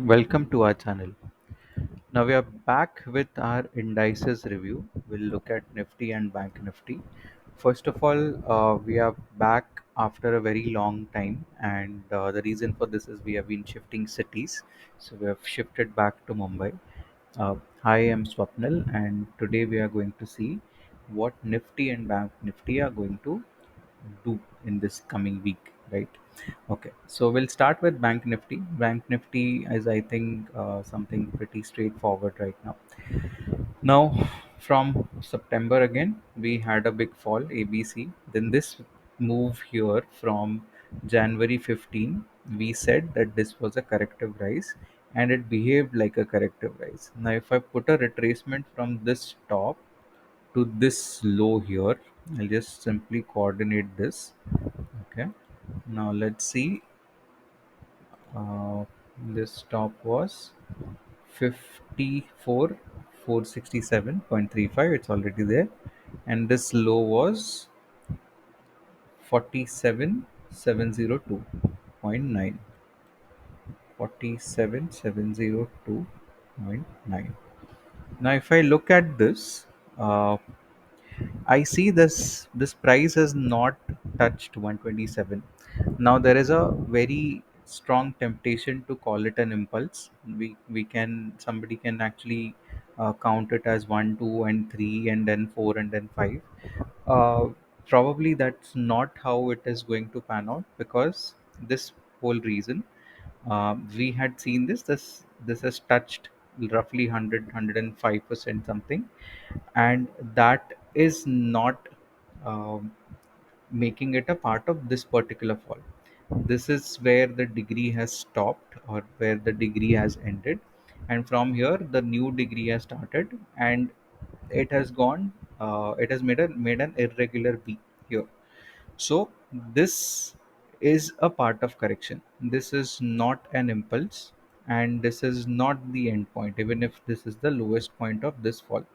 Welcome to our channel. Now we are back with our indices review. We'll look at Nifty and Bank Nifty. First of all, we are back after a very long time, and the reason for this is we have been shifting cities. So we have shifted back to Mumbai. Hi, I'm Swapnil, and today we are going to see what Nifty and Bank Nifty are going to do in this coming week, right? Okay, so we'll start with Bank Nifty. Bank Nifty is, I think, something pretty straightforward right now. Now, from September again, we had a big fall, ABC. Then this move here from January 15, we said that this was a corrective rise and it behaved like a corrective rise. Now, if I put a retracement from this top to this low here, I'll just simply coordinate this. Okay, now let's see. Uh, this top was 54 467.35, it's already there, and this low was 47702.9. 47702.9. Now if I look at this, uh, I see this price has not touched 127. Now there is a very strong temptation to call it an impulse. We can, somebody can actually count it as 1, 2, and 3, and then 4, and then 5. Uh, Probably that's not how it is going to pan out, because this whole reason, we had seen this has touched roughly 105% something, and that is not um, making it a part of this particular fall. This is where the degree has stopped, or where the degree has ended, and from here the new degree has started, and it has gone. It has made an irregular B here. So this is a part of correction. This is not an impulse, and this is not the end point. Even if this is the lowest point of this fall,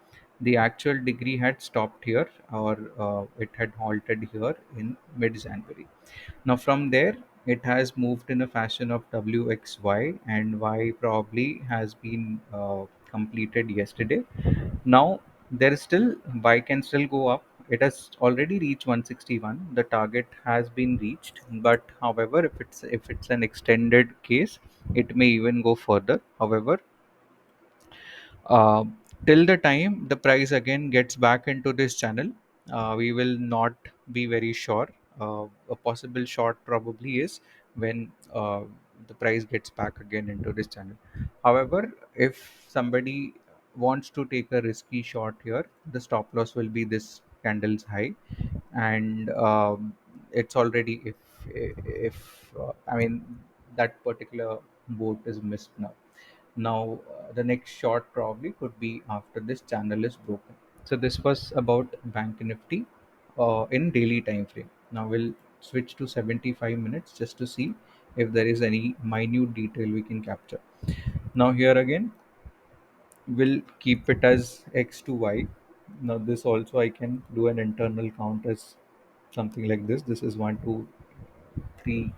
the actual degree had stopped here, or it had halted here in mid-January. Now from there, it has moved in a fashion of WXY, and Y probably has been completed yesterday. Now there is still, Y can still go up. It has already reached 161. The target has been reached, but however, if it's an extended case, it may even go further. However, uh, till the time the price again gets back into this channel, we will not be very sure. A possible short probably is when the price gets back again into this channel. However, if somebody wants to take a risky short here, the stop loss will be this candle's high, and it's already, if I mean, that particular boat is missed now. Now, the next short probably could be after this channel is broken. So this was about Bank Nifty in daily time frame. Now we'll switch to 75 minutes just to see if there is any minute detail we can capture. Now here again, we'll keep it as X to Y. Now this also I can do an internal count as something like this. This is 1, 2, 3,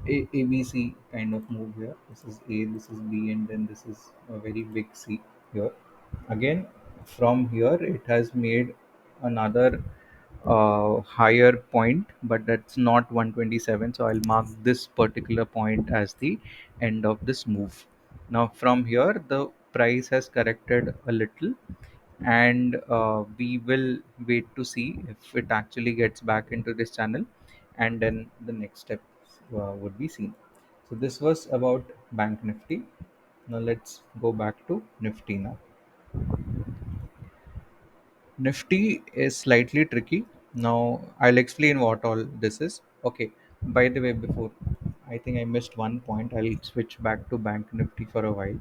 ABC kind of move here. This is A, this is B, and then this is a very big C here. Again, from here it has made another higher point, but that's not 127. So I'll mark this particular point as the end of this move. Now from here the price has corrected a little, and we will wait to see if it actually gets back into this channel, and then the next steps would be seen. So this was about Bank Nifty. Now let's go back to Nifty. Now Nifty is slightly tricky. Now I'll explain what all this is. Okay, by the way, before, I think I missed one point. I'll switch back to Bank Nifty for a while.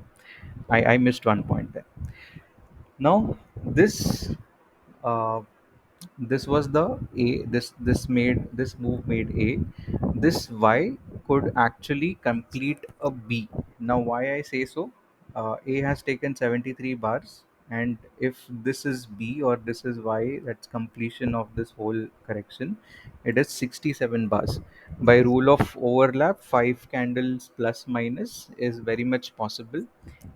I missed one point there. Now uh, this was the A. This move made A. This Y could actually complete a B. Now why I say so? A has taken 73 bars, and if this is B or this is Y, that's completion of this whole correction. It is 67 bars. By rule of overlap, 5 candles plus minus is very much possible,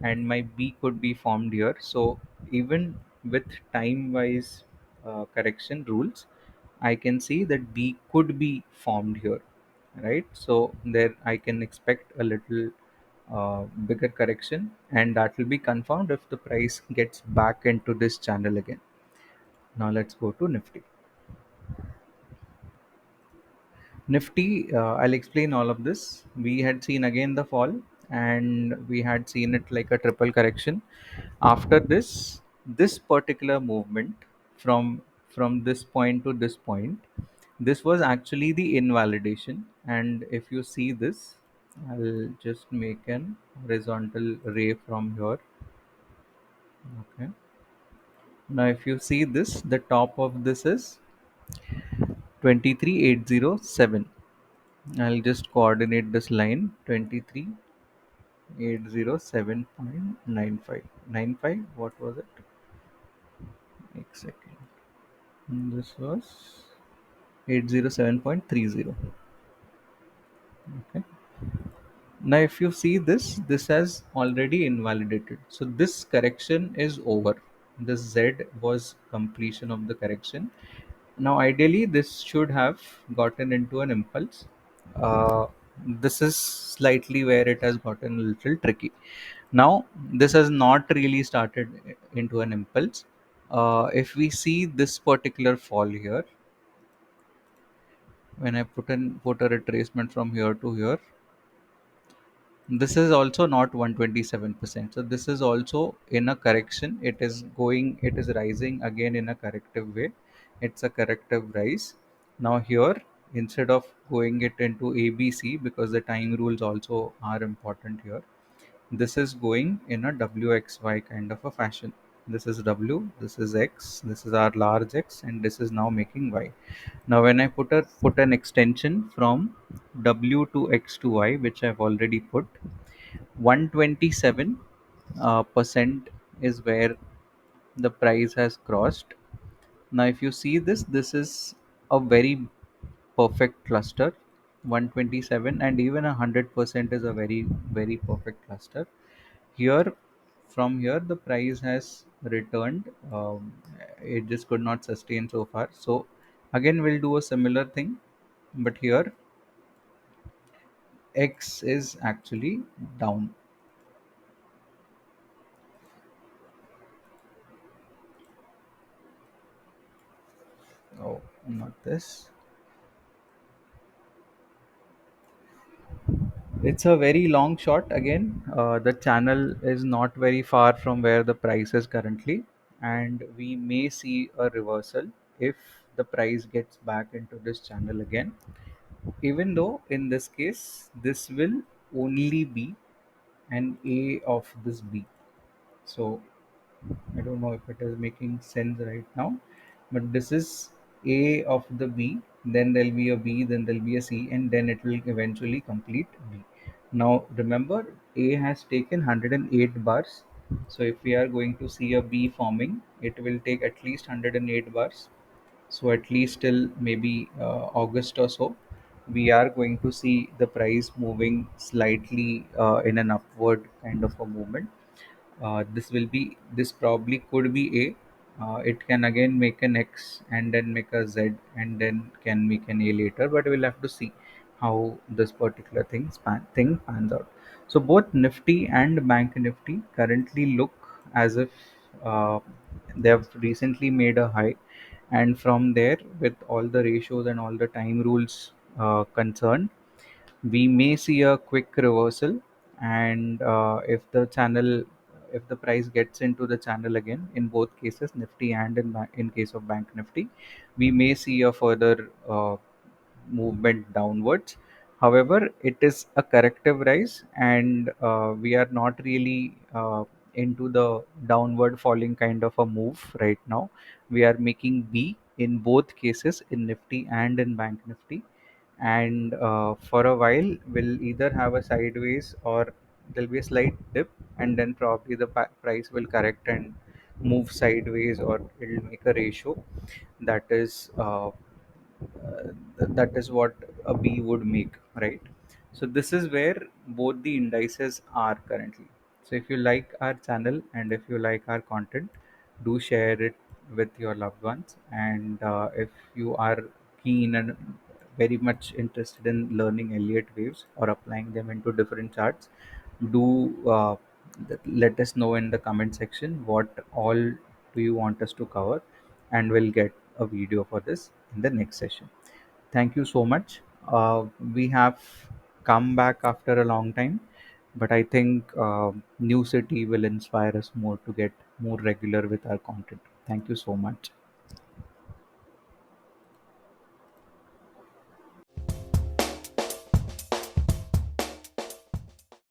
and my B could be formed here. So even with time wise correction rules, I can see that B could be formed here, right? So there I can expect a little bigger correction, and that will be confirmed if the price gets back into this channel again. Now let's go to Nifty. Nifty, I'll explain all of this. We had seen again the fall, and we had seen it like a triple correction. After this, this particular movement from this point to this point, this was actually the invalidation. And if you see this, I'll just make an horizontal ray from here. Okay. Now, if you see this, the top of this is 23807. I'll just coordinate this line 23807.95. 95, what was it? एक second. This was 807.30. Okay. Now, if you see this, this has already invalidated. So this correction is over. This Z was completion of the correction. Now, ideally, this should have gotten into an impulse. Uh, this is slightly where it has gotten a little tricky. Now, this has not really started into an impulse. If we see this particular fall here, when I put a retracement from here to here, this is also not 127%. So this is also in a correction. It is rising again in a corrective way. It's a corrective rise. Now here, instead of going it into ABC, because the time rules also are important here, this is going in a WXY kind of a fashion. This is W, this is X, this is our large X, and this is now making Y. Now when I put an extension from W to X to Y, which I've already put, 127 percent is where the price has crossed. Now if you see this, this is a very perfect cluster. 127 and even 100% is a very perfect cluster. Here, from here, the price has returned. It just could not sustain so far. So again, we'll do a similar thing, but here X is actually down. Oh, not this. It's a very long shot again. The channel is not very far from where the price is currently, and we may see a reversal if the price gets back into this channel again. Even though in this case, this will only be an A of this B. So I don't know if it is making sense right now, but this is A of the B, then there'll be a B, then there'll be a C, and then it will eventually complete B. Now remember, A has taken 108 bars. So if we are going to see a B forming, it will take at least 108 bars. So at least till maybe August or so, we are going to see the price moving slightly in an upward kind of a movement. This probably could be A. It can again make an X and then make a Z and then can make an A later, but we'll have to see how this particular thing pans out. So both Nifty and Bank Nifty currently look as if they have recently made a high, and from there, with all the ratios and all the time rules concerned, we may see a quick reversal. And if the price gets into the channel again, in both cases, Nifty and in case of Bank Nifty, we may see a further movement downwards. However, it is a corrective rise, and we are not really into the downward falling kind of a move right now. We are making B in both cases, in Nifty and in Bank Nifty, and for a while we'll either have a sideways or there'll be a slight dip, and then probably the price will correct and move sideways, or it'll make a ratio that is that is what a B would make, right? So this is where both the indices are currently. So if you like our channel and if you like our content, do share it with your loved ones. And if you are keen and very much interested in learning Elliott waves or applying them into different charts, do let us know in the comment section what all do you want us to cover, and we'll get a video for this in the next session. Thank you so much. We have come back after a long time, but I think New City will inspire us more to get more regular with our content. Thank you so much.